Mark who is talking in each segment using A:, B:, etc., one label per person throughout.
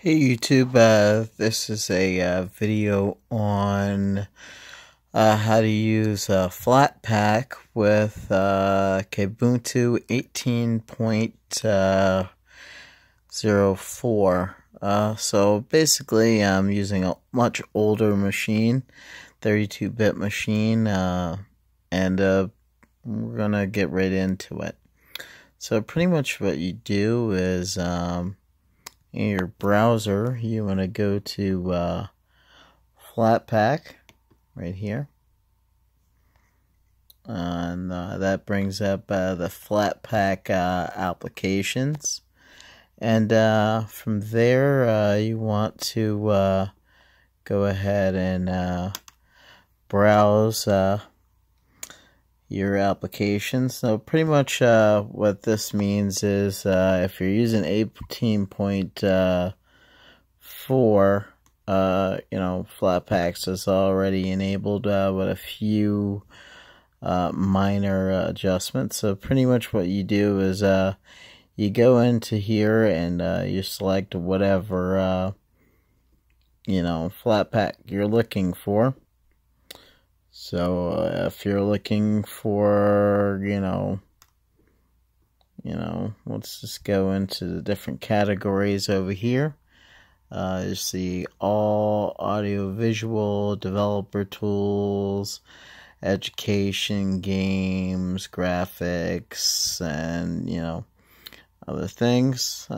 A: Hey YouTube, this is a video on how to use Flatpak with Kubuntu 18.04. So basically I'm using a much older machine, 32-bit machine, and we're gonna get right into it. So pretty much what you do is in your browser, you want to go to Flatpak right here, and that brings up the Flatpak applications, and from there you want to go ahead and browse your applications. So pretty much what this means is if you're using 18.4, Flatpaks is already enabled with a few minor adjustments. So pretty much what you do is you go into here and you select whatever Flatpak you're looking for. So if you're looking for, let's just go into the different categories over here. You see all audio visual, developer tools, education, games, graphics, and, other things.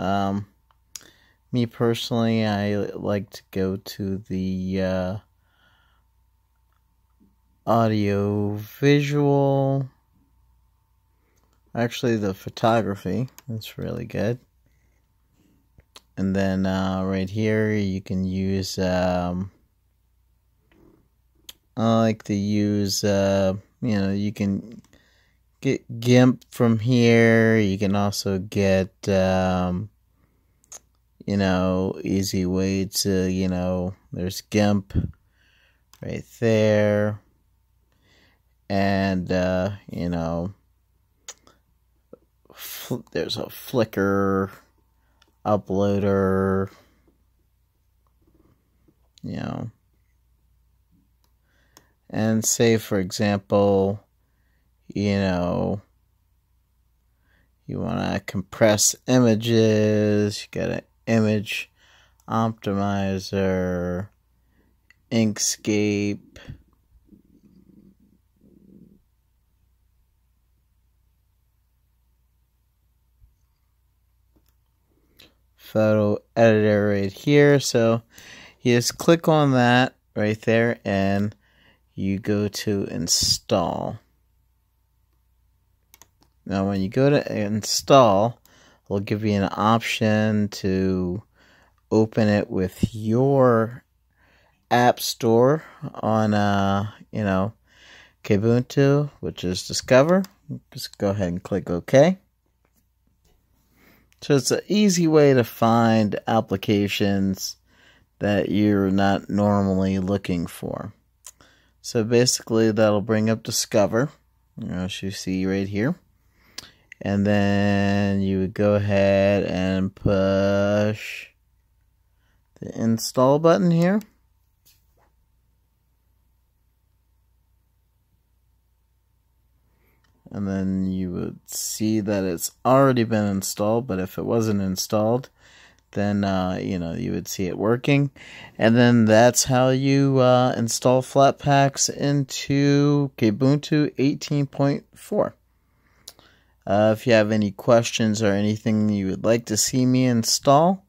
A: Me personally, I like to go to the audio visual, actually the photography, that's really good. And then right here you can use I like to use you can get GIMP from here. You can also get easy way to there's GIMP right there. And there's a Flickr uploader, and say for example, you want to compress images, you got an image optimizer, Inkscape, photo editor right here. So you just click on that right there and you go to install. Now when you go to install, it'll give you an option to open it with your app store on Kubuntu, which is Discover. Just go ahead and click OK. So it's an easy way to find applications that you're not normally looking for. So basically that'll bring up Discover, as you see right here. And then you would go ahead and push the install button here. And then you would see that it's already been installed, but if it wasn't installed, then you would see it working. And then that's how you install Flatpaks into Kubuntu 18.4. If you have any questions or anything you would like to see me install,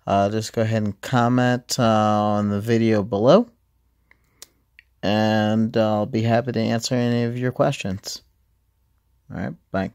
A: just go ahead and comment on the video below, and I'll be happy to answer any of your questions. All right, bye.